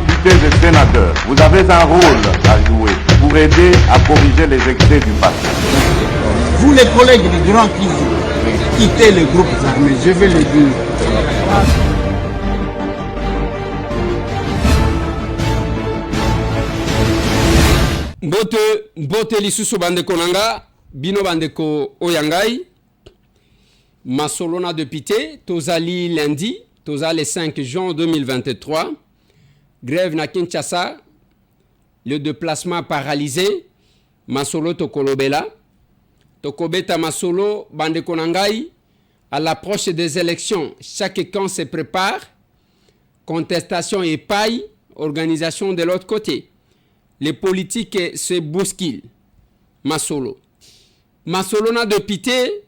députés et sénateurs, vous avez un rôle à jouer pour aider à corriger les excès du passé. Vous les collègues du Grand qui quittez les groupes armés, je vais le dire. Mbote lisusu bandeko nanga, bino bandeko oyangai, Masolona député, tozali lundi, tozali le 5 juin 2023, grève na Kinshasa, le déplacement paralysé, Masolo tokolobela, tokobeta Masolo bandeko nangai, à l'approche des élections, chaque camp se prépare, contestation et paille, organisation de l'autre côté. Les politiques se bousculent. Masolo. Masolo na député,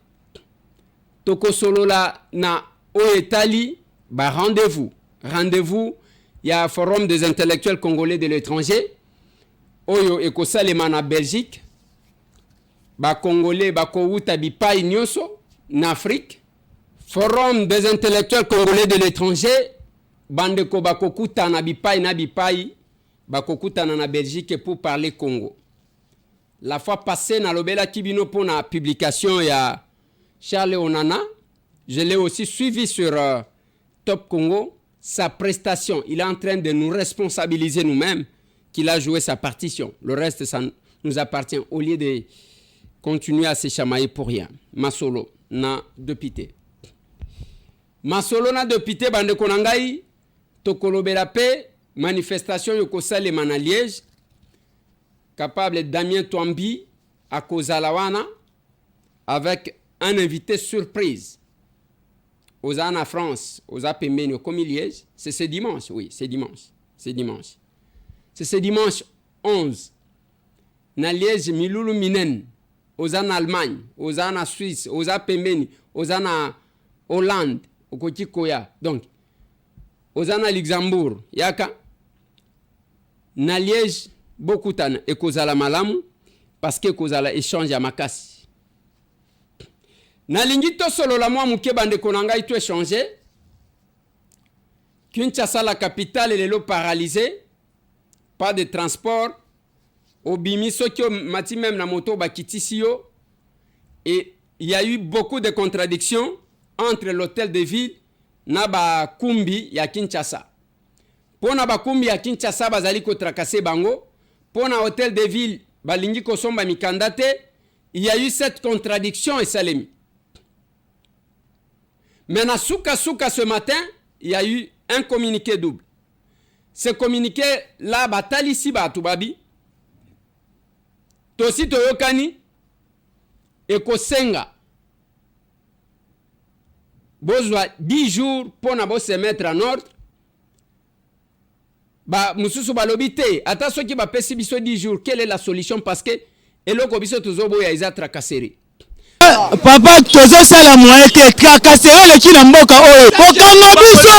toko solo la na oetali, ba rendez-vous. Rendez-vous, il y a un forum des intellectuels congolais de l'étranger. Oyo ekosalema na Belgique. Ba congolais ba kouta bi pai nyoso na Afrique. Forum des intellectuels congolais de l'étranger. Bande ko ba kokuta na bi pai. Bakokutana na Belgique pour parler Congo. La fois passée, na lobela kibino pour la publication, il y a Charles Onana. Je l'ai aussi suivi sur Top Congo. Sa prestation, il est en train de nous responsabiliser nous-mêmes qu'il a joué sa partition. Le reste, ça nous appartient au lieu de continuer à se chamailler pour rien. Masolo na député. Masolo na député, bande konangai, tokolobela pe. Manifestation yokosalema na Liège, capable Damien Twambi à Kozalawana, avec un invité surprise. Aux en France, aux Apemeni, comme Liège, c'est ce dimanche, oui, c'est dimanche. C'est ce dimanche 11. Na Liège, Milulu Minen, aux en Allemagne, aux en Suisse, aux Apemeni, aux en Hollande, au Kotikoya. Donc, aux en Luxembourg, yaka. Na Liège, beaucoup tan et kozala malamu parce que kozala échange à makasi. Na lingito solo la moi muke bande konanga itu échanger. Kinshasa la capitale est paralysée, pas de transport. Obimi sokyo mati même na moto bakitisio et il y a eu beaucoup de contradictions entre l'hôtel de ville na ba kumbi ya Kinshasa. Pona bakumbi ya Kinshasa bazali ko trakase bango, pona hôtel de ville balingi ko somba mikandate, il y a eu cette contradiction et salemi. Mais na souka ce matin, il y a eu un communiqué double. Ce communiqué là batali si ba tubabi. Tosi toyokani eko senga. Bozwa 10 jours pona bo se mettre en ordre. Ba mususu balobite ata soki ba pesi biso 10 jours, quelle est la solution parce que eloko biso tozobo ya iza tracasserie. Papa tozo sala moyen te tracasserie le kina mboka oyo okanga biso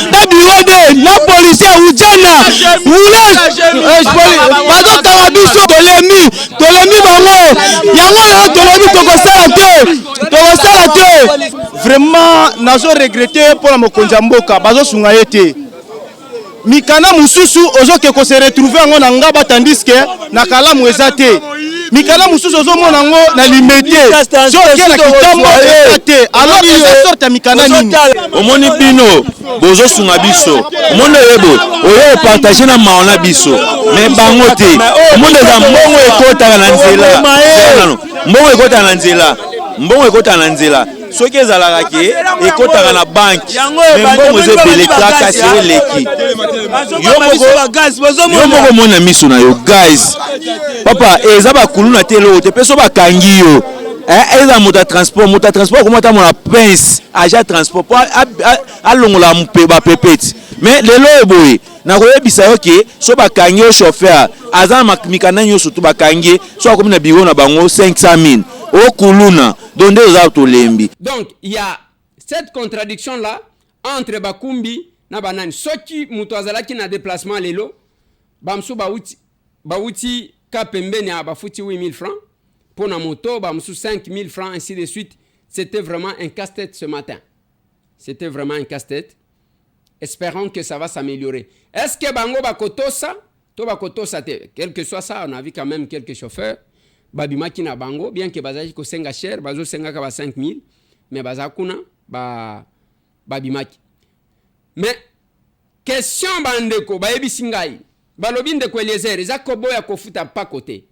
na bureau de na policier ujana roulage bazo kanga biso tolemi bango yango yo tolemi tokosala te vraiment nazo regretter pour la mokonza mboka bazo sunga yete mikana mususu ozoke ko se retrouver ngo na ngaba tandis que na kalamu ezate mikana mususu ozomona ngo na limité soki na kitambo ezate alors eza sorte mikana nini omoni bino bozo sunga biso omoni yebo oyo partager na maona biso mais bango te omoni za mbongo ekota na nzela mbongo ekota na nzela soki ezalaka ke ekotaka na banki mais mbongo ezebele tracasserie leki yo moko mona miso na yo guys papa eza bakuluna te loo te peso bakangi yo eza moto transport komata mona pince agent transport po alongola bapepeti mais lelo eboye nakoyebisa yo ke so bakangi yo chauffeur aza na mikanda nyonso to bakangi so akomi na biro na bango 500 000 okuluna donc il y a cette contradiction là entre bakumbi na banani soki muto azalaki na déplacement lelo bamsu bauti kapembeni bafuti 8000 francs pour na moto bamsu 5000 francs ainsi de suite. C'était vraiment un casse-tête ce matin. C'était vraiment un casse-tête. espérons que ça va s'améliorer. Est-ce que bango bakotosa? To bakotosa te. Quel que soit ça, on a vu quand même quelques chauffeurs. Babimaki na bango, bien que bazaji ko senga cher, bazo senga ka ba 5000, mais bazakuna babimaki. Mais question bandeko, bayebi singai. Balobi ndeko Eliezer, ezako boya kofuta pa côté.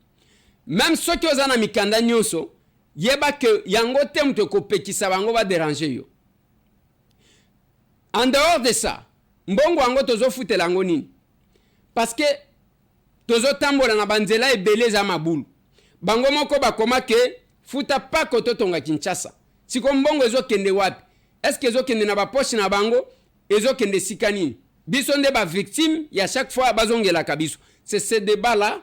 Même ceux qui ozana mikanda nyonso, yeba que yango te mto kopekisa bango va déranger yo. En dehors de ça, mbongo yango tozo futela yango nini? Parce que tozo tambola na banzela ebele za mabulu. Bango moko bakoma ke futa pa koto tonga Kinshasa. Siko mbongo ezo kende wapi? Est-ce que ezo kende na ba poche na bango? Ezo kende sikani? Biso nde ba victime, ya chaque fois bazongela kabiso. C'est ce débat là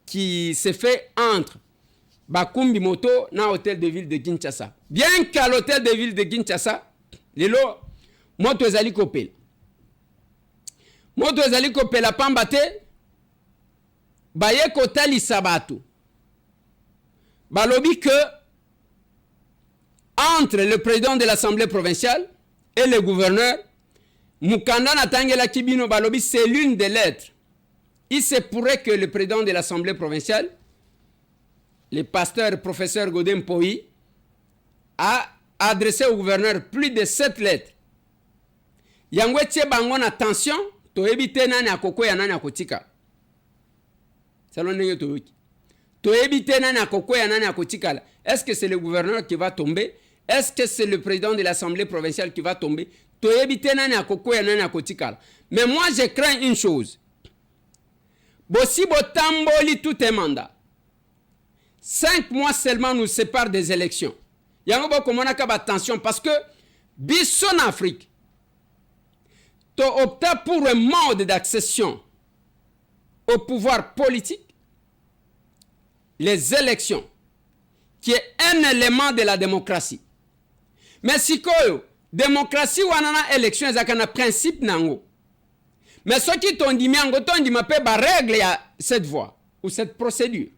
qui se fait entre Bakumbi Moto na hôtel de ville de Kinshasa. Bien qu'à l'hôtel de ville de Kinshasa, lelo moto ezali kopela. Moto ezali kopela pamba te baye kotali sabatu. Balobi que entre le président de l'Assemblée provinciale et le gouverneur, Mukanda Natangela Kibino Balobi, c'est l'une des lettres. Il se pourrait que le président de l'Assemblée provinciale, le pasteur professeur Godin Poi, a adressé au gouverneur plus de 7 lettres. Yangwetie bangon attention, to ebite nani akoko ya nani akotika. Salon nenge to wiki. To ebite nani akoko ya nani akotika. Est-ce que c'est le gouverneur qui va tomber? Est-ce que c'est le président de l'Assemblée provinciale qui va tomber? To ebite nani akoko ya nani akotika. Mais moi je crains une chose. Bossi botamboli tout un mandat. 5 mois seulement nous séparent des élections. Yango boko monaka attention parce que biso en Afrique to opta pour un mode d'accession au pouvoir politique, les élections, qui est un élément de la démocratie. Mais si koyo, démocratie ou anana élection, ezakana principe nango. Mais ceux qui t'ont dit, miango t'ont dit, ma pe ba règle ya cette voie, ou cette procédure.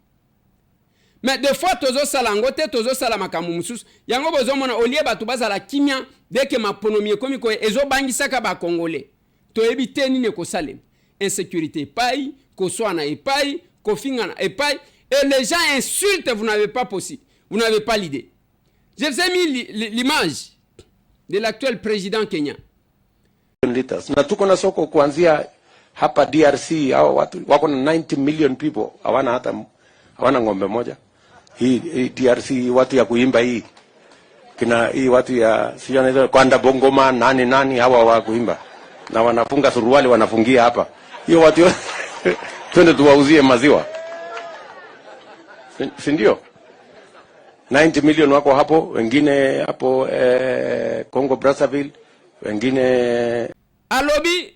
Mais des fois, tozo salangote, tozo salamakamu musus, yango bozo mona, olie batu baza la kimia, dès que ma ponomie komi koe, ezo bangi saka ba congolais. To ebite nini ko salem. Insécurité paille, ko soana et paille, ko fingana et paille, et les gens insultent, vous n'avez pas possible, vous n'avez pas l'idée. Je vous ai mis l'image de l'actuel président Kenya. Na tuko na soko kuanzia hapa DRC hao watu wako na 90 million people hawana ng'ombe moja. Hii DRC watu ya kuimba hii kina hii watu ya sio kwanda bongoma nani hawa wa kuimba na wanafunga suruali wanafungia hapa. Hiyo watu twende tuwauzie maziwa. Si ndio? 90 million wako hapo, wengine hapo Congo Brazzaville, wengine alobi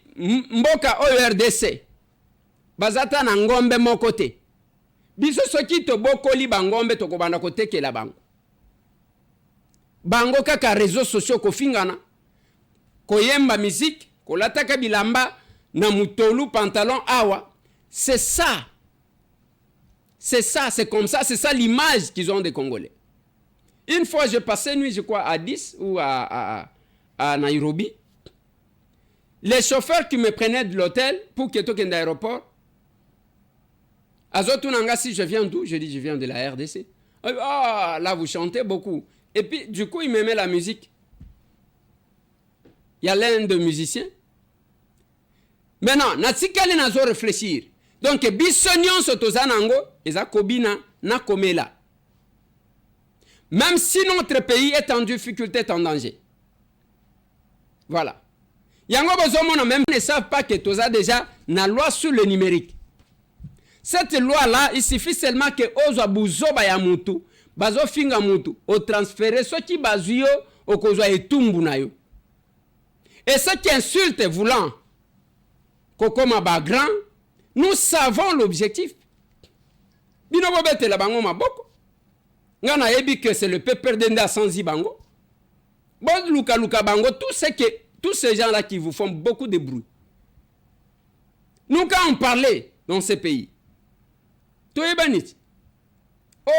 mboka ORDC bazata na ngombe mokote. Biso soki to bokoli bangombe to kobanda kotekela bango. Bango kaka réseaux sociaux ko fingana. Koyemba musique, kolataka bilamba na mutolu pantalon awa. C'est ça. C'est ça, c'est comme ça, c'est ça l'image qu'ils ont des Congolais. Une fois, je passais nuit, je crois, à 10 ou à Nairobi. Les chauffeurs qui me prenaient de l'hôtel pour que token d'aéroport, Azotunanga, si je viens d'où? Je dis, je viens de la RDC. Ah, là, vous chantez beaucoup. Et puis, du coup, il me met la musique. Il y a l'un de musiciens. Maintenant, natikali nazo réfléchir. Donc, bisonyon sotozanango, eza kobina na komela. Même si notre pays est en difficulté, est en danger. Voilà. Yango bozomona même ne savent pas que toza déjà na loi sur le numérique. Cette loi-là, il suffit seulement que ozo buzo ya mutu, bazo finga mutu, au transférer ce qui bazuyo, au kozo etumbu na yo. Et ceux qui insultent voulant kokoma ba grand, nous savons l'objectif. Bino bobete la bango maboko. Ngana ebi que c'est le peuple d'Enda sans bango. Bon luka bango, tous ces gens-là qui vous font beaucoup de bruit. Nous quand on parlait dans ces pays, Toyebanit,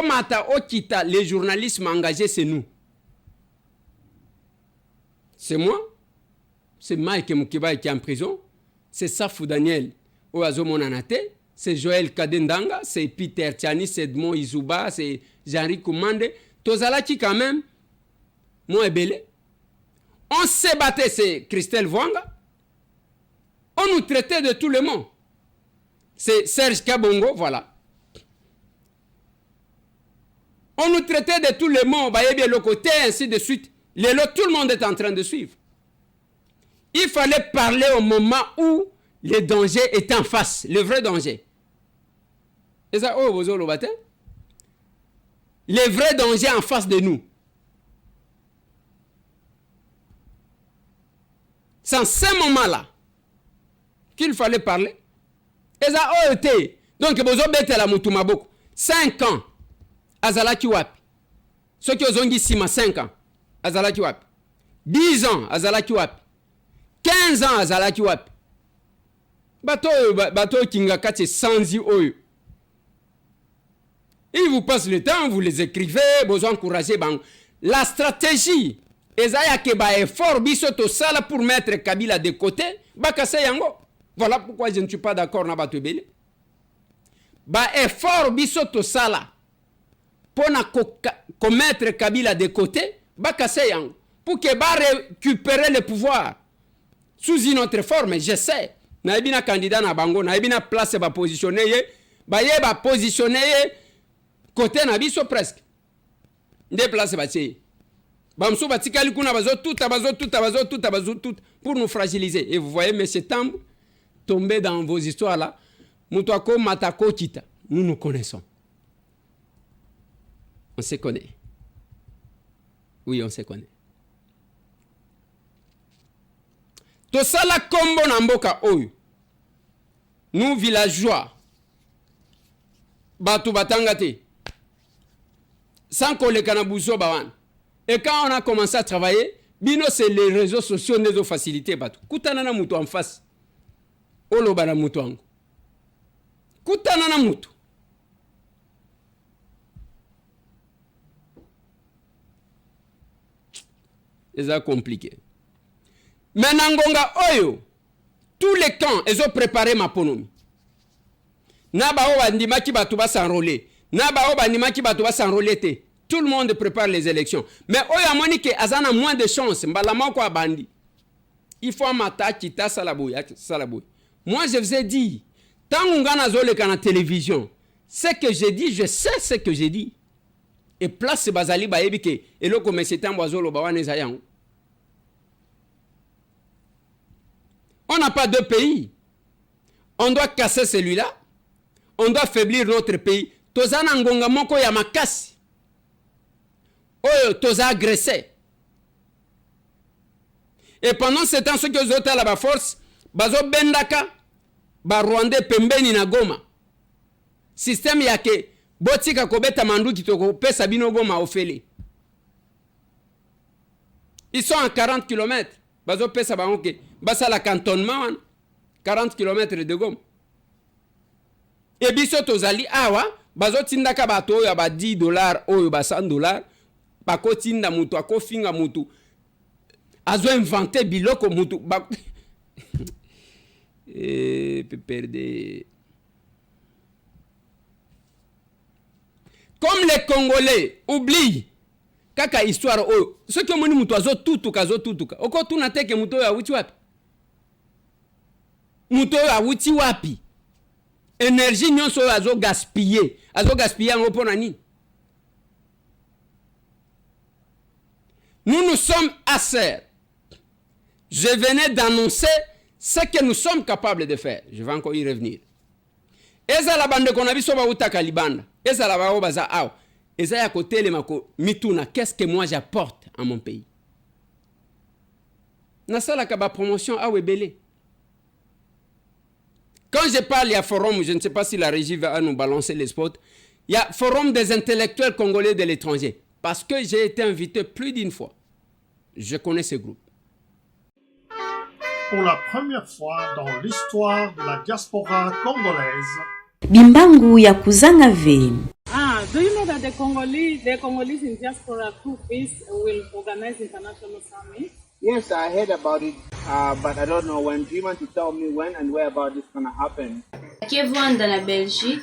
Omata, Okita, les journalistes engagés, c'est nous. C'est moi, c'est Mike Mukiba qui est en prison, c'est Safou Daniel Oazo Monanate, c'est Joël Kadendanga, c'est Peter Tchani, c'est Edmond Izuba, c'est Jean-Ri Koumande. Tozalaki quand même, moi belé. On s'est battu, c'est Christelle Vwanga. On nous traitait de tout le monde. C'est Serge Kabongo, voilà. On nous traitait de tout le monde, le côté, ainsi de suite. Tout le monde est en train de suivre. Il fallait parler au moment où le danger est en face, le vrai danger. Et ça, oh, vous avez le vrai danger en face de nous. C'est en ce moment-là qu'il fallait parler. Et ça, oh, donc, vous avez la moutouma beaucoup. 5 ans, Azalaki Wapi. Ceux qui ont dit 5 ans, Azalaki Wapi. 10 ans, Azalaki Wapi. 15 ans, Azalaki Wapi. Bateau Kingakati Sanzi Oyo. Il vous passe le temps, vous les écrivez, vous encouragez. La stratégie, Ezaya Keba est fort, bisoto sala pour mettre Kabila de côté, Bakase Yango. Voilà pourquoi je ne suis pas d'accord na Batubele. Ba est fort, bisoto sala pour mettre Kabila de côté, Bakase Yango. Pour que ba récupérer le pouvoir sous une autre forme, je sais. Naibina candidat na bango, naibina place ba positionner, ba positionner côté na biso presque. Nde place ba tché. Bamsou batikali kuna bazo tout pour nous fragiliser. Et vous voyez M. Tambo tomber dans vos histoires là. Mutwako Matako Kita. Nous nous connaissons. On se connaît. Oui, on se connaît. Tosala kombo na mboka oyo. Nous villageois. Batu batangate. Sans koleka na buso bawan. Et quand on a commencé à travailler, bino c'est les réseaux sociaux nous ont facilité batu. Kutana na mutu en face. Olo bana mutu ango. Kutana na mutu. C'est compliqué. Mais Nangonga Oyo, tous les camps, ils ont préparé ma ponomi. Naba Oba Ndimaki Batouba s'enrôler. Naba Oba Ndimaki Batouba s'enrôler. Tout le monde prépare les élections. Mais Oya Monique, Azana moins de chance. Mbalama kwa bandi. Il faut mata kita salabouy. Moi, je vous ai dit, tant qu'on gagne zole kana télévision, ce que j'ai dit, je sais ce que j'ai dit. Et place Bazali Baebike, et le commerçant Boazolo Bawane Zayang. On n'a pas deux pays. On doit casser celui-là. On doit faiblir notre pays. Tozana Ngonga Moko Yamakasi. Oh, Toza agressé. Et pendant ce temps, ceux qui ont été à la force, Bazo Bendaka, Ba Rwandais Pembeni na Goma. Système yake, Botika Kobeta Mandu Kitoko, Pesa Bino Goma Ofele. Ils sont à 40 km. Bazo Pesa Baonke. Basa la cantonnement, 40 km de Goma. Et biso tozali awa, bazo tindaka bato oyo ba $10, oyo ba $100, bako tinda mutu, ako finga mutu. Azo inventé biloko mutu. Et peut perdre. Comme les Congolais oublient kaka histoire oyo. Ce que moni mutu azo tutuka. Oko tunateke mutu oyo awuti wapi? Mutu oyo awuti wapi? Énergie nyonso azo gaspiller en pona nini. Nous sommes assez. Je venais d'annoncer ce que nous sommes capables de faire. Je vais encore y revenir. Eza la bande qu'on a vu sur Bautaka Libanda. Eza la bao baza ao. Eza ya côté le mako mituna. Qu'est-ce que moi j'apporte à mon pays? Nasa la kaba promotion à Webele. Quand je parle, il y a forum, je ne sais pas si la régie va nous balancer les spots, il y a forum des intellectuels congolais de l'étranger. Parce que j'ai été invité plus d'une fois. Je connais ce groupe. Pour la première fois dans l'histoire de la diaspora congolaise, Bimbangu ya kuzanga veni. Do you know that the Congolese in diaspora group will organize international summit? Yes, I heard about it. but I don't know when. Do you want to tell me when and where about this gonna happen? Kevin dans la Belgique,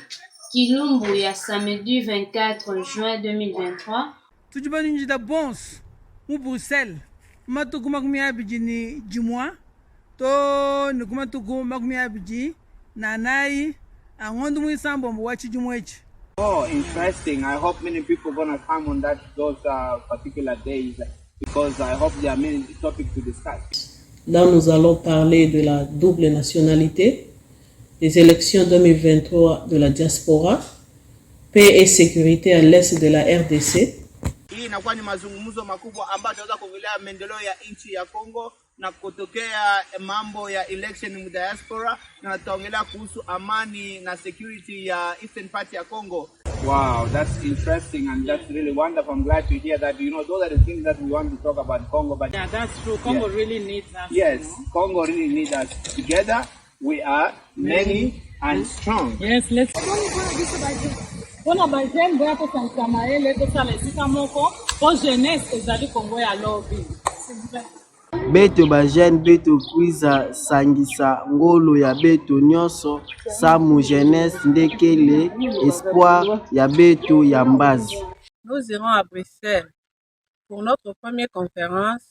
Kilumbu ya samedi 24 juin 2023. Tujibani njida bons mu Bruxelles. Matuku makumi abiji ni jimwa. To nukumatuku makumi abiji nanai angondu mu isambo mwachi jimwechi. Oh, interesting. I hope many people gonna come on those particular days because I hope there are many topics to discuss. Là, nous allons parler de la double nationalité, des élections 2023 de la diaspora, paix et sécurité à l'est de la RDC. Hii inakuwa ni mazungumzo makubwa ambayo tunaweza kuongelea maendeleo ya nchi ya Kongo na kutokea mambo ya election mu diaspora na tutaongelea kuhusu amani na security ya eastern part ya Congo. Wow, that's interesting and that's really wonderful. I'm glad to hear that. You know, those are the things that we want to talk about Congo. But yeah, that's true. Congo really needs us. Yes, Congo really needs us. Together, we are many and strong. Yes, let's. Bona bajem boya ko sansamaele to sala sika moko po jeunesse ezali Congo ya lobby. Beto bajene beto kwiza sangisa ngolo ya beto nyonso samu jeunesse ndekele espoir ya beto ya mbazi. Nous irons à Bruxelles pour notre première conférence.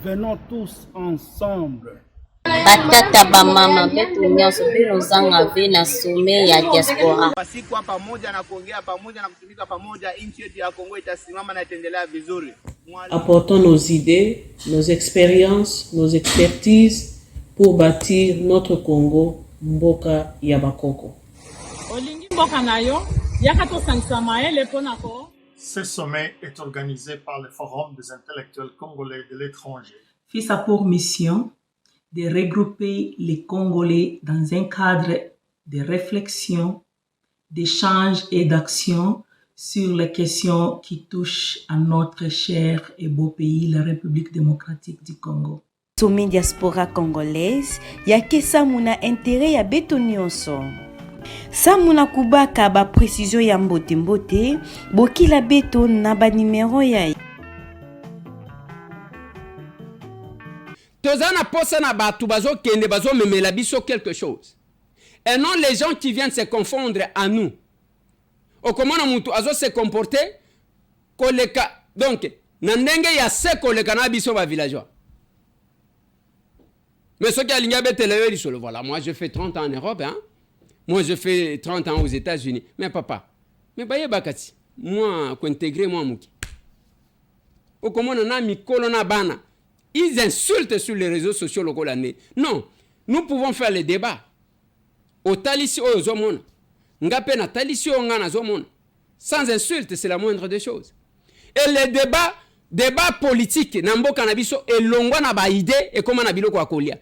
Venons tous ensemble. Batata ba mama beto nyonso bino zanga ve na sommet ya diaspora. Siku pamoja na kuongea pamoja na kutumika pamoja, nchi yetu ya Kongo itasimama na itaendelea vizuri. Apportons nos idées, nos expériences, nos expertises pour bâtir notre Congo, Mboka ya Bakoko. Olingi mboka nayo yakato sansamaele ponako. Ce sommet est organisé par le Forum des intellectuels congolais de l'étranger. FIS a pour mission de regrouper les Congolais dans un cadre de réflexion, d'échange et d'action sur les questions qui touchent à notre cher et beau pays, la République démocratique du Congo. Sommet diaspora congolaise yake samuna intérêt ya beto nyonso. Samuna kubaka ba précision ya mbote mbote bokila beto na ba numéro ya. Tozana posa na batu bazo kende bazo memela biso quelque chose. Et non les gens qui viennent se confondre à nous. O comment mutu azo se comporter koleka donc na ndenge ya se koleka na biso ba villageois. Mais ce qui a linga betele yo lisolo voilà, moi je fais 30 ans en Europe hein. Moi je fais 30 ans aux États-Unis. Mais papa, mais baye bakati. Moi ko intégrer moi muki. O comment na mikolo na bana. Ils insultent sur les réseaux sociaux locaux l'année. Non, nous pouvons faire le débat. Au talisio au zomona. Ngape na talisio ngana zomona. Sans insulte, c'est la moindre des choses. Et le débat politique, nambo kanabiso elongwa na ba idée et comment na biloko akolia.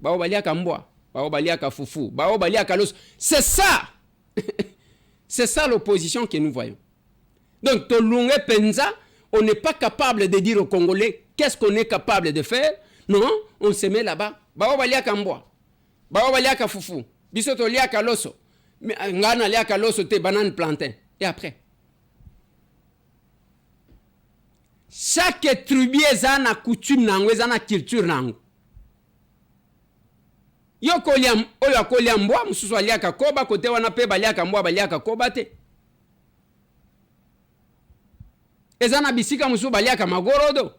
Bao balia ka mbwa, bao balia ka fufu, bao balia ka los. C'est ça. C'est ça l'opposition que nous voyons. Donc tolunge penza, on n'est pas capable de dire aux Congolais qu'est-ce qu'on est capable de faire. Non, on se met là-bas. Bao balia ka mbwa. Bao balia ka fufu. Biso to lia ka loso. Ngana lia ka loso te banane plantain. Et après, chaque tribu a na coutume nango, a na culture nango. Yo koliam, oyo koliam mbwa, mususu aliaka koba, kote wana pe baliaka mbwa baliaka koba te. Ezana bisika mususu baliaka magorodo.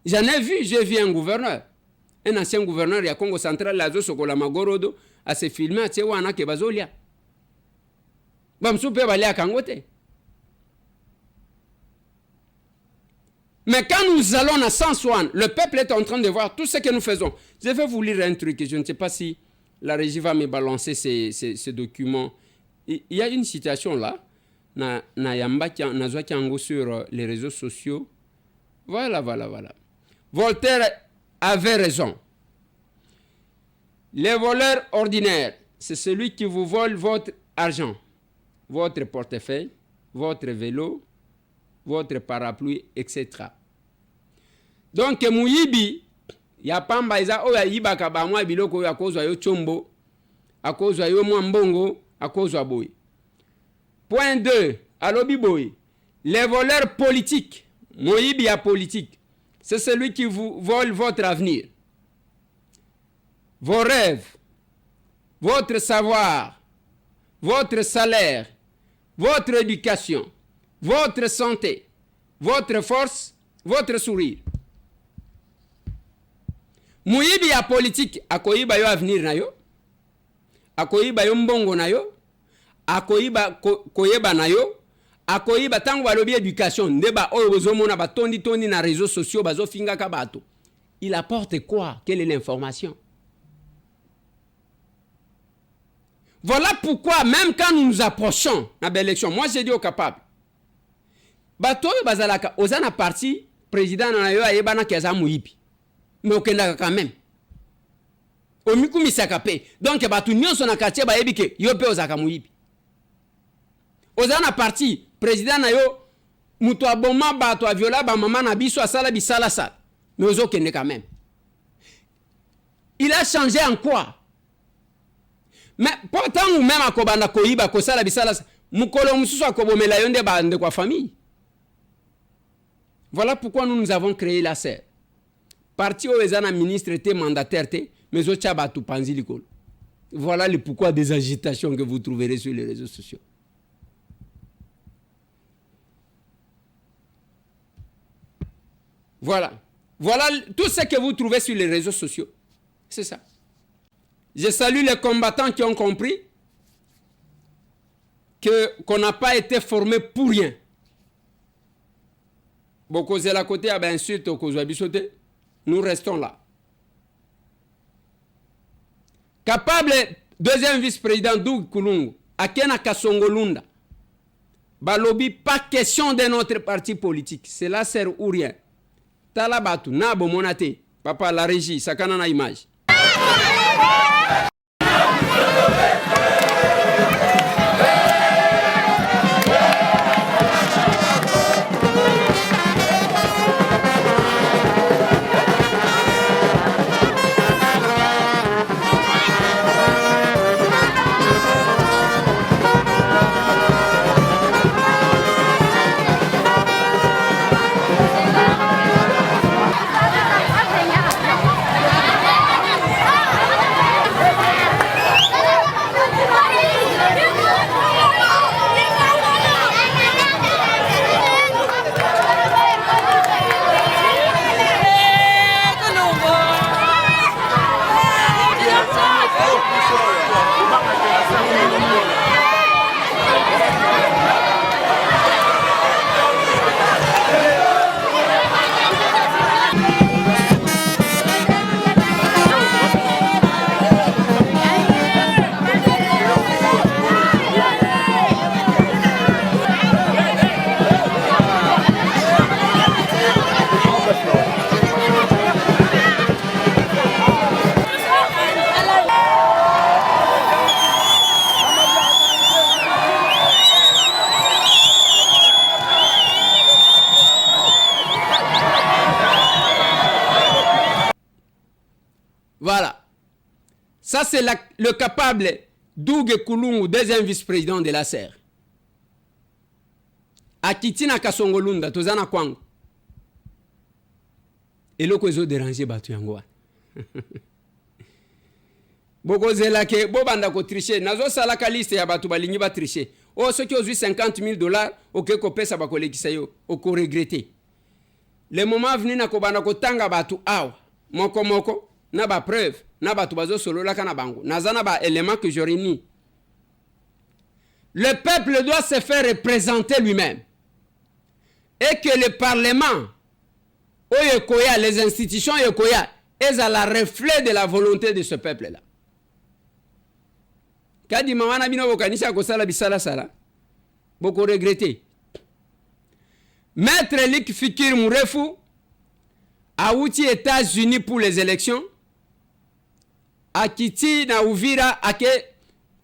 J'en ai vu, j'ai vu un gouverneur. Un ancien gouverneur ya Congo central, la zo sokola magorodo, a se filmer, tse wana ke bazolia. Bamsu pe baliaka ngote. Mais quand nous allons à Sansouane, le peuple est en train de voir tout ce que nous faisons. Je vais vous lire un truc, je ne sais pas si la régie va me balancer ces documents. Il y a une situation là, na yamba na sur les réseaux sociaux. Voilà. Voltaire avait raison. Les voleurs ordinaires, c'est celui qui vous vole votre argent, votre portefeuille, votre vélo, votre parapluie, etc. Donc, muyibi, ya pamba iza oya yiba kabamwa biloko ya kozwa yo chombo, akozwa yo mwambongo, akozwa boy. Point 2, alobi boy. Les voleurs politiques, muyibi ya politique, c'est celui qui vous vole votre avenir, vos rêves, votre savoir, votre salaire, votre éducation, votre santé, votre force, votre sourire. Muyibi ya politique akoyiba yo avenir na yo, akoyiba yo mbongo na yo, akoyiba koyeba na yo, akoyiba tango balobi éducation ndeba oyo bozomona batondi na réseaux sociaux bazofinga ka bato. Il apporte quoi? Quelle est l'information? Voilà pourquoi même quand nous nous approchons de l'élection, moi j'ai dit au capable, bato bazalaka ozana parti président na yo ayebana keza muyibi. Mais okendaka quand même. Omiku sakape. Donc batu nyonso na quartier ba yebike yo pe ozaka muyibi. Ozana parti président na yo muto aboma bato aviola ba mama na biso asala bisala sa. Mais ozokende quand même. Il a changé en quoi? Mais pourtant ou même akobanda koyiba kosala bisala sa. Mukolo mususu akobomela yonde ba nde kwa famille. Voilà pourquoi nous avons créé la SER. Parti au ezana ministre était mandataire, mais au tchabatu panzilikol. Voilà le pourquoi des agitations que vous trouverez sur les réseaux sociaux. Voilà. Voilà tout ce que vous trouvez sur les réseaux sociaux. C'est ça. Je salue les combattants qui ont compris qu'on n'a pas été formé pour rien. Beaucoup de la côté, bien sûr, nous restons là. Capable, deuxième vice-président Doug Kulungu, Akena Kasongolunda, Balobi, pas question de notre parti politique. Cela sert ou rien. Talabatu, Nabo Monate, papa la régie, Sakana na image. Voilà. Ça, c'est le capable Doug Kulungu, deuxième vice-président de la SER. Akitina Kasongolunda, Tozana Kwango. Et là, ils ont dérangé Batu Yangoa. Boko zelake, bobanda ko tricher. Nazo salaka liste ya Batu balingi ba tricher. Oh, ceux qui ont eu $50,000, ok, ko pesa ba kolekisa yo, oko regretter. Le moment venu na ko banda ko tanga Batu awa. Moko. Na ba preuve, na ba tubazo solo la kana bango. Nazana ba élément que je réunis. Le peuple doit se faire représenter lui-même. Et que le Parlement, Oyekoya, les institutions Oyekoya, elles ont la reflet de la volonté de ce peuple-là. Kadi mawana bino bokanisha kosala bisala sala. Beaucoup regretté. Maître Lik Fikir Mourefu a outi États-Unis pour les élections. Akiti na Uvira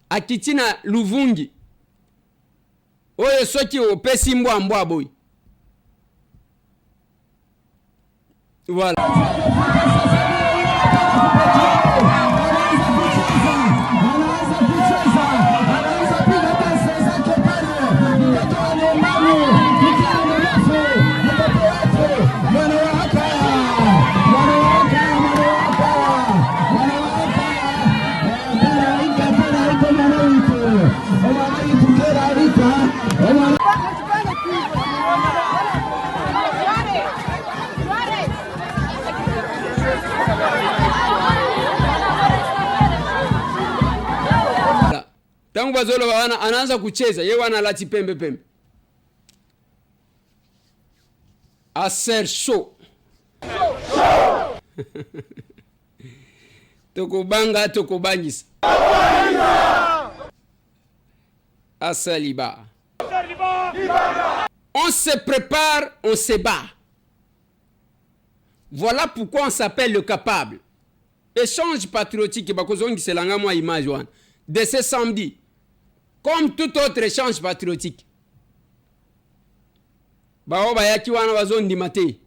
akiti na Luvungi. Oye soki opesi mbwa mbwa boy. Voilà. bangu bazolo wana anaanza kucheza yeye wana lati pembe pembe aser show tokobanga tokobangisa asaliba on se prépare on se bat. Voilà pourquoi on s'appelle le capable. Échange patriotique de ce samedi, comme tout autre échange patriotique. Baoba yaki wana wazondi mate.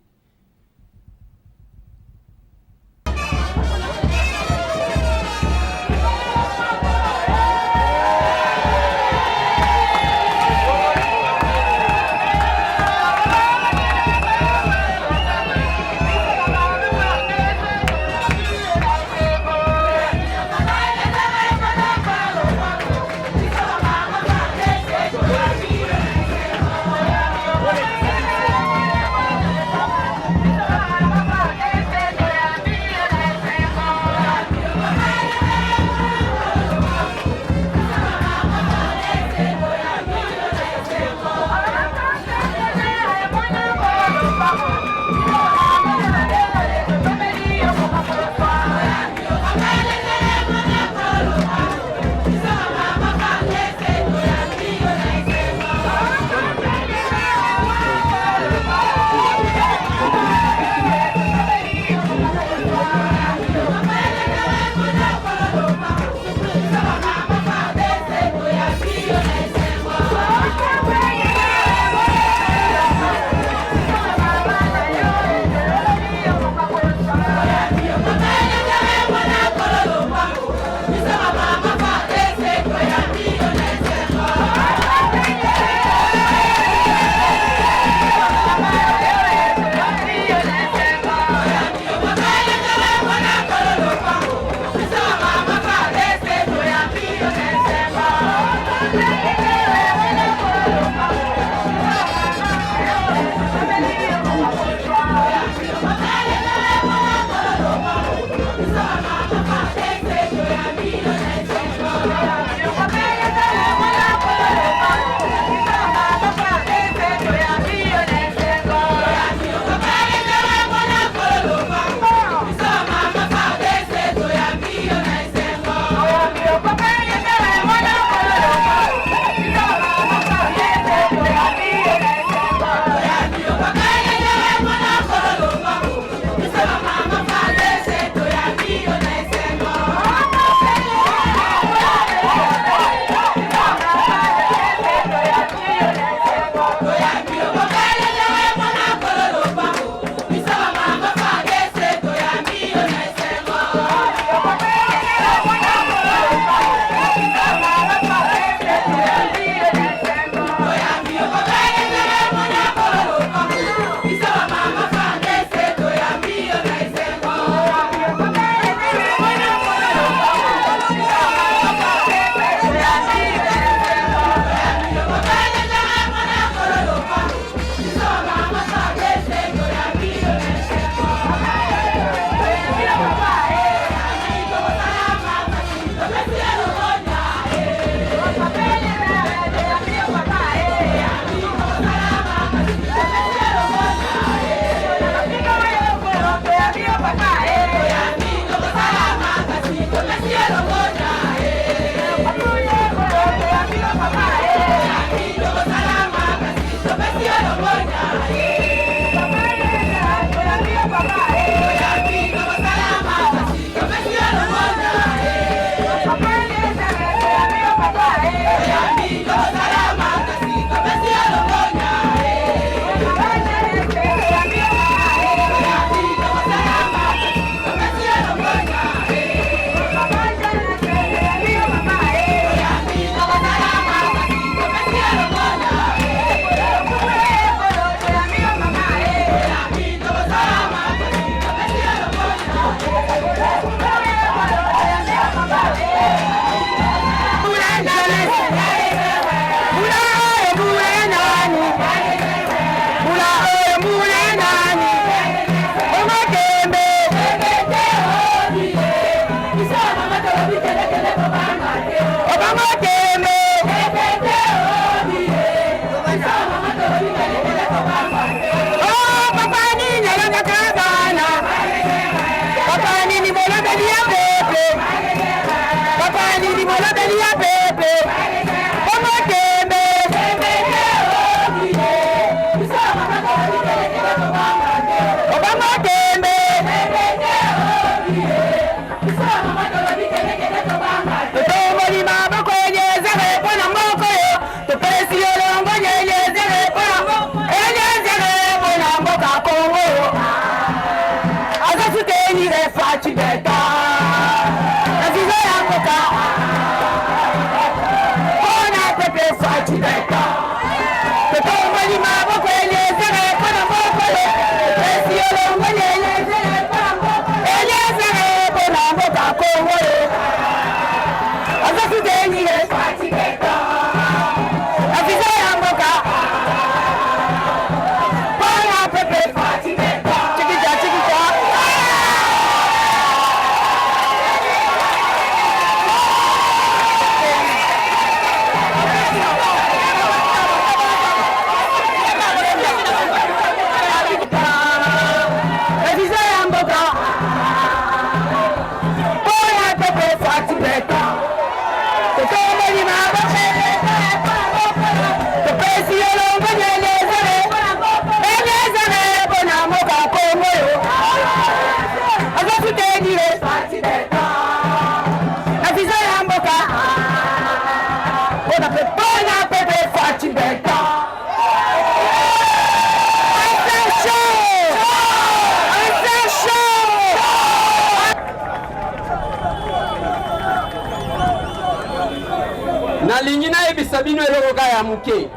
nalingi nayebisa bino eloko kaka ya moke.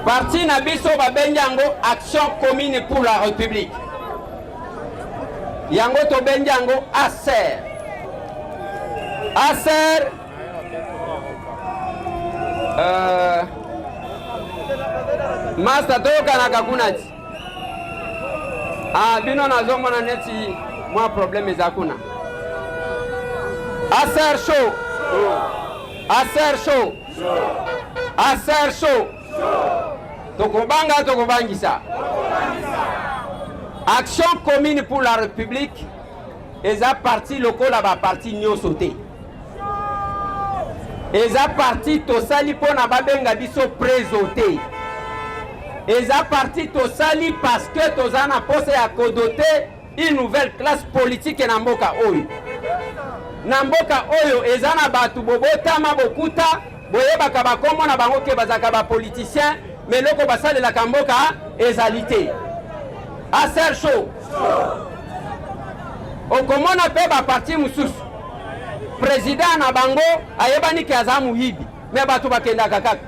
Parti na biso babengi yango Action Commune pour la République. Yango tobengi yango ACER. ACER Master toyokanaka kuna ti. Bino nazomona neti mwa problème eza kuna. ACER show. ACER show. ACER show. Tokobanga tokobangisa. Action Commune pour la République. Eza parti lokola ba parti nyonso te. Eza parti tosali pona babenga biso preso te. Eza parti tosali parce que tozana pose ya kodoter une nouvelle classe politique na mboka oyo. Na mboka oyo eza na batu bobotama bokuta boyebaka bakombo na bango ke bazaka ba politicien mais loko basalelaka mboka ezali. ACER show. Okomona pe ba parti mususu. Président na bango ayebani ke aza muyibi mais batu bakendaka kaka.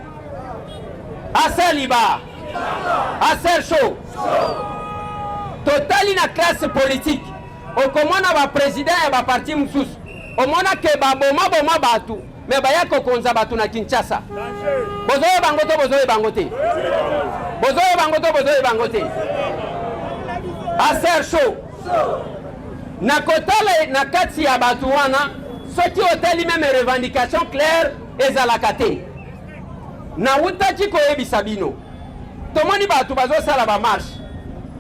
ACER liba. ACER show. Totali na classe politique. Okomona ba président ya ba parti mususu. Omona ke ba boma batu mais baya kokonza batu na Kinshasa. Bozoye bango to bozoye bango te. Bozoye bango to bozoye bango te. ACER show. Na kotala na kati ya batu wana soki otali même revendication claire ezalaka te. Na utaki koyebisa bino. Tomoni batu bazosala ba marche.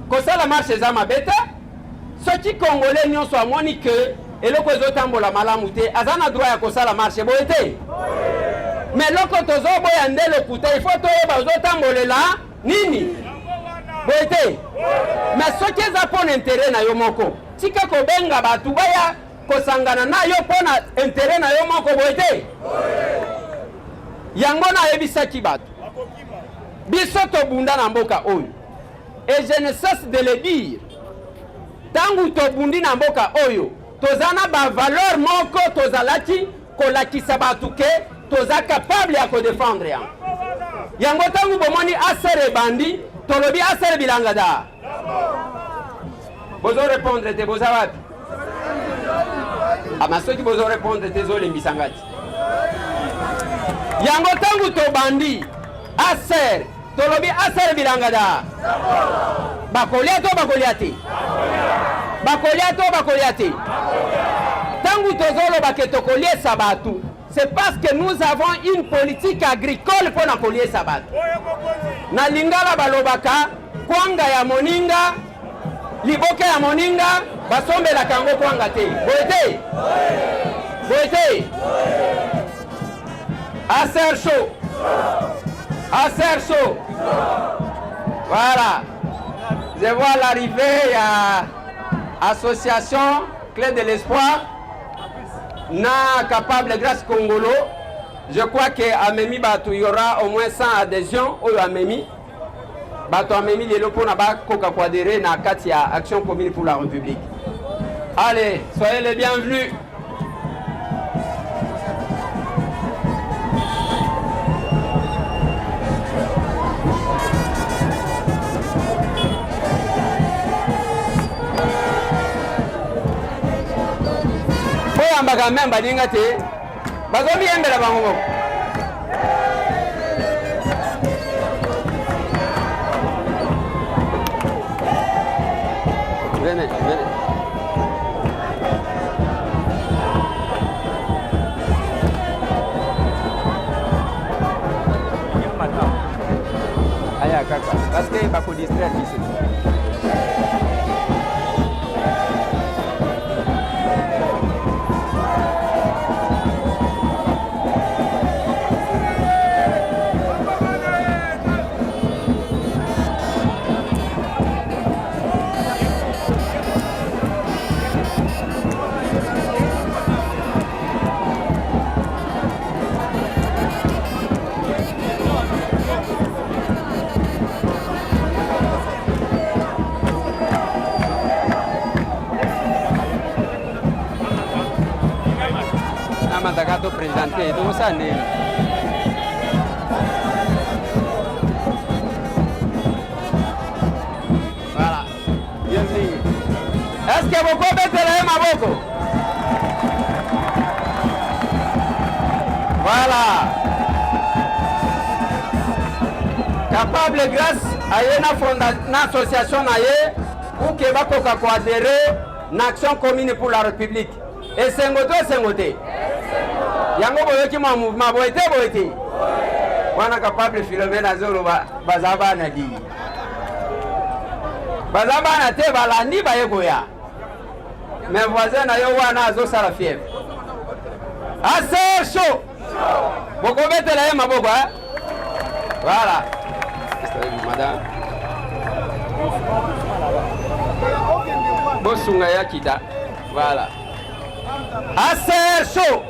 Kosala marche eza mabeta. Soki congolais nyonso amoni ke eloko ezotambola malamu te azana droit ya kosala marche boye te. Mais loko tozoboya ndelo kuta il faut toyeba ozotambolela nini boye te. Mais soki eza pona intérêt na yo moko tika kobenga batu baya kosangana na yo pona intérêt na yo moko boye te. Yango na yebisaki batu biso tobunda na mboka oyo et je ne cesse de le dire tangu tobundi na mboka oyo tozana ba valeur moko tozalaki kolakisa batu ke toza capable ya kodefendre yango. Yango tangu bomoni ACER bandi tolobi ACER bilanga da. Bozo répondre te boza wapi? Amasoki bozo répondre te zo lembisangati. Yango tangu to bandi ACER tolobi ACER bilanga da. Bakolia to bakolia te. Bakolia to bakolia te. Tangu tozolo baketokolie sabatu. C'est parce que nous avons une politique agricole pour na kolie sabatu. Na lingala balobaka kwanga ya moninga liboka ya moninga basombela kango kwanga te. Boete. Boete. ACER show. ACER show. Voilà. Je vois l'arrivée à Association Clé de l'Espoir na capable grâce Congolo. Je crois que à Memi Batou il y aura au moins 100 adhésions au Memi. Batou à Memi les locaux na ba koka kwadere na Katia Action Commune pour la République. Allez, soyez les bienvenus. Mbaka memba dinga te bazobi embela bango. Venez. Aya kaka parce que bako distraire ici. présenter. Donc ça n'est. Voilà. Bienvenue. Est-ce que vous connaissez Maboko? Voilà. Capable grâce à une association ou qui va coadhérer une action commune pour la République. Et c'est un côté. Yango boyoki ma mouvement boité. Wana capable Philomena Zolo bazaba na di. Bazaba na te balandi bayekoya. Mes voisins na yo wana azo sala fièvre. Assez chaud. Boko betela ye maboko hein. Voilà. Madame. Bosunga ya kita. Voilà. Assez chaud.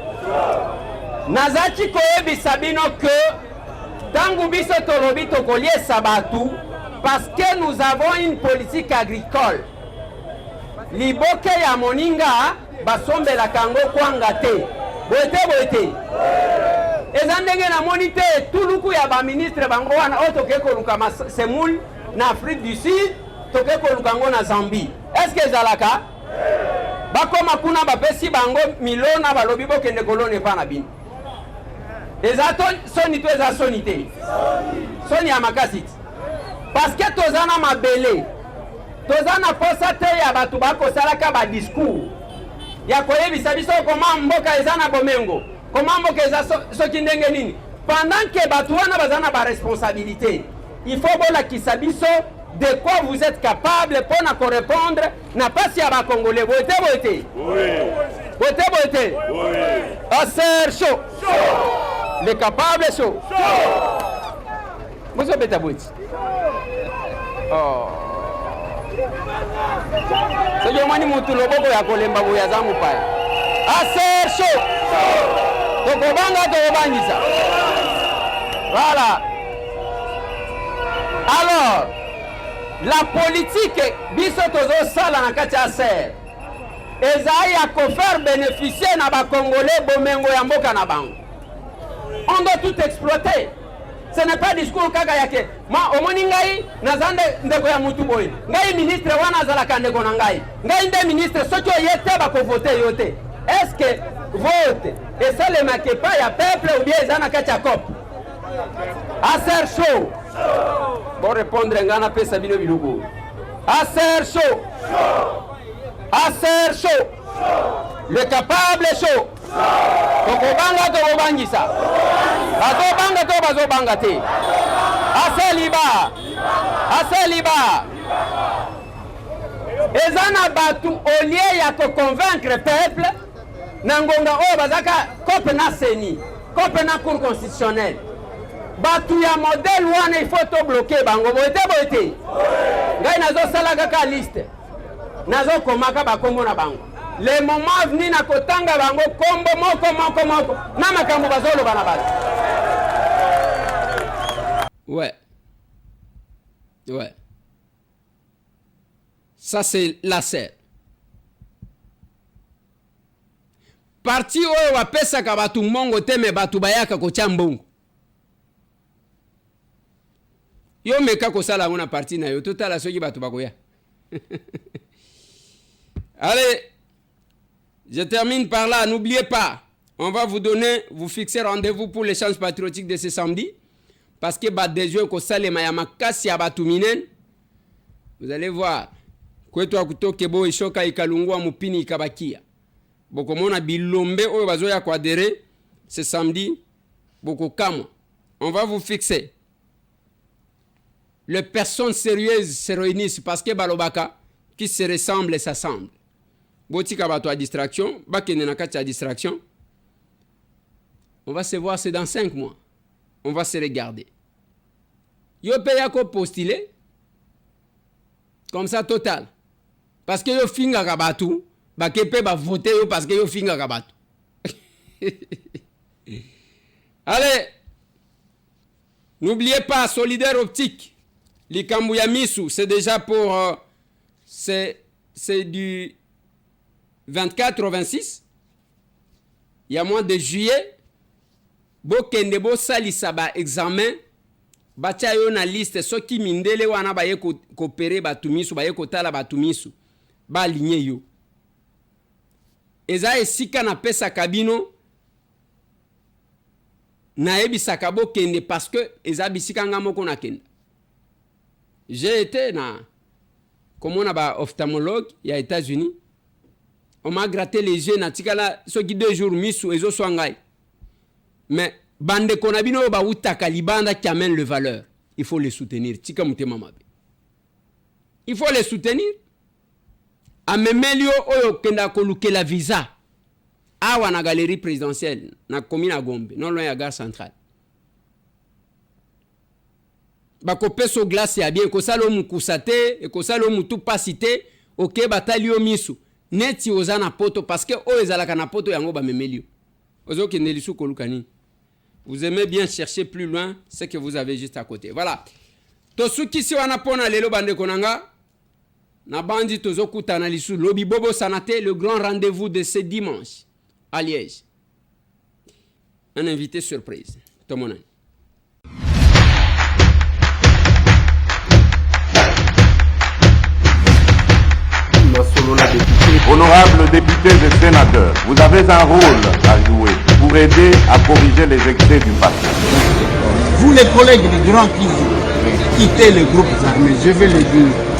Nazaki koyebisa bino que tangu biso tolobi tokolie sabatu parce que nous avons une politique agricole. Liboke ya moninga basombela kango kwanga te. Boete. Eza ndenge na monite tuluku ya ba ministre bango wana otoke koluka semoule na Afrique du Sud, toke koluka ngo na Zambie. Est-ce que ezalaka? Bakoma kuna bapesi bango milona balobi bokende kolone pa na bino. Eza soni to eza soni te. Soni ya makasi. Parce que tozana mabele. Tozana posa te ya batu bakosalaka ba discours. Ya koyebisa biso koma mboka eza na bomengo. Comment ce qui ndenge nini? Pendant que batouana bazana ba responsabilité, il faut bola kisabiso de quoi vous êtes capable pour nous répondre na pas si aba congolais boité. Oui. Boité. Oui. Assez chaud. Les capables chaud. Vous avez boité. Oh. C'est yo mani mutu loboko ya kolemba boya zamu pai. Assez chaud. Voilà. Alors, la politique, biso tozo sala na kati ya ser. Ezai ya ko faire bénéficier na ba Congolais bomengo ya mboka na bango. On doit tout exploiter. Ce n'est pas discours kaka yake. Ma omoni ngai nazande ndeko ya mutu boy. Ngai ministre wana zalaka ndeko na ngai. Ngai nde ministre soki oyete ba ko voter yote. Est-ce que vote et ça le marque pas ya peuple ou bien ezana kacha cop? Assez chaud. Bon répondre ngana pesa bino bilugo. Assez chaud. Assez chaud. Le capable chaud. Okobanga to obangisa. Bazo banga te. Assez liba. Ezana batu au lieu ya ko convaincre peuple nangonga o bazaka kope na seni, kope na cour constitutionnelle. Batu ya modèle wana il faut to bloquer bango boete. Ngai nazo sala kaka liste. Nazo komaka ba kombo na bango. Le moment venu na kotanga bango kombo moko. Na makambo bazolo bana basi. Ouais. Ça c'est la serre. Parti oyo wapesaka batu mongo teme batu bayaka kotia mbongo. Yo meka kosala ngona parti na yo totala soki batu bakoya. Allez, je termine par là. N'oubliez pas, on va vous fixer rendez-vous pour l'échange patriotique de ce samedi. Parce que des jeux kosale mayama kasi ya batu minen. Vous allez voir. Kwetu akutoke bo ishoka ikalungwa mupini ikabakia. Boko mona bilombe oyo bazoya kwadere ce samedi boko kamwa. On va vous fixer. Les personnes sérieuses se réunissent parce que balobaka qui se ressemblent s'assemblent. Botika bato à distraction, bakene na kati à distraction. On va se voir c'est dans 5 mois. On va se regarder. Yo paya ko postuler comme ça total. Parce que yo finga kabatu, ba kepe ba voter yo parce que yo finga kabatu. Allez, n'oubliez pas Solidaire Optique, Likambu ya Misu, c'est déjà pour c'est du 24 au 26. Il y a mois de juillet, bokende bosalisa ba examen batia yo na liste soki mindele wana baye kopere batu misu baye kotala batu misu balinye yo eza esika na pesa kabino na ebisaka bokende parce que eza bisika nga moko na kenda. J'ai été na comme on a ba ophtalmologue ya États-Unis. On m'a gratté les yeux na tikala soki 2 jours misu ezo swangai. Mais bande konabino ba utaka libanda qui amène le valeur. Il faut les soutenir. Tika mutema mabe. Il faut les soutenir. Amemelio oyo kenda koluke la visa. Awa na galerie présidentielle na commune à Gombe, non loin ya gare centrale. Bako peso glace ya bien ko salo mukusate e ko salo mutu pasite OK batalio misu. Neti ozana poto parce que o ezalaka na poto yango ba memelio. Ozo kendeli su kolukani. Vous aimez bien chercher plus loin ce que vous avez juste à côté. Voilà. Tosuki si wana pona lelo bande konanga. Na bandi tozokuta na lisu lobi bobo sanate le grand rendez-vous de ce dimanche à Liège. Un invité surprise. Tomonan. Honorables députés et sénateurs, vous avez un rôle à jouer pour aider à corriger les excès du passé. Vous les collègues du Grand Kivu, quittez les groupes armés, je vais le dire.